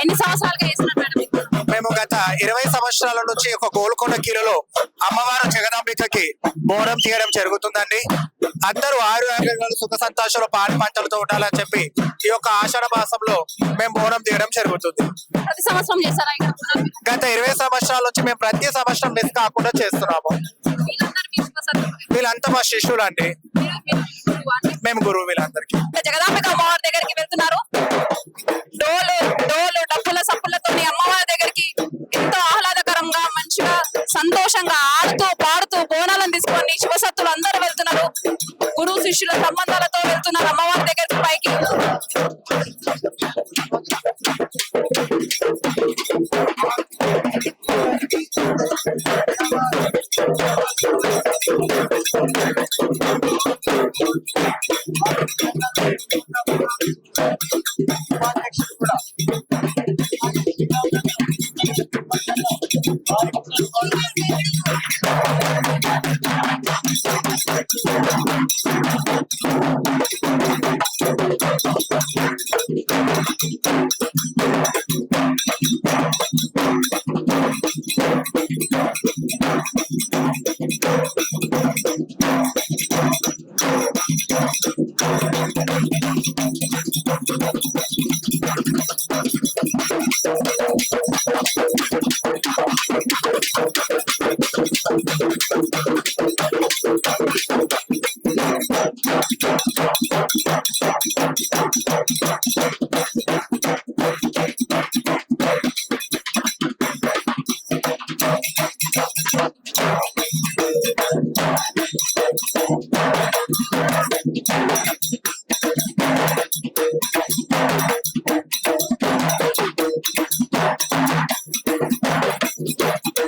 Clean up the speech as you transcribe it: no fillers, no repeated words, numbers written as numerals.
ఎన్ని సంవత్సరాలుగా చేస్తున్నారు మేడం? మేము గత 20 సంవత్సరాల నుంచి ఒక గోల్కొండ కిలో అమ్మవారు జగదాంబికకి బోనం తీయడం జరుగుతుందండి. అందరూ ఆరోగ్యాలు సుఖ సంతోషాలు పాడి పంటలతో ఉండాలని చెప్పి ఈ యొక్క ఆషాఢ మాసంలో మేము బోనం తీయడం జరుగుతుంది. ప్రతి సంవత్సరం చేస్తారా ఇక్కడ బోనాలు? గత 20 సంవత్సరాల నుంచి మేము ప్రతి సంవత్సరం మిస్ కాకుండా చేస్తున్నాము. వీళ్ళందరూ మీ ఉపసర్గలు. వీళ్ళంతా మా శిష్యులు అండి, మేము గురువు వీళ్ళందరికీ. జగదాంబిక అమ్మవారి దగ్గరికి వెళ్తున్నారు. డోలు డోలు డప్పుల సప్పులతో అమ్మవారి దగ్గరికి ఎంతో ఆహ్లాదకరంగా మంచిగా సంతోషంగా ఆడుతూ పాడుతూ బోనాలను తీసుకొని శివసత్తులు అందరూ వెళ్తున్నారు. గురువు శిష్యుల సంబంధాలతో వెళ్తున్నారు అమ్మవారి దగ్గరికి పైకి.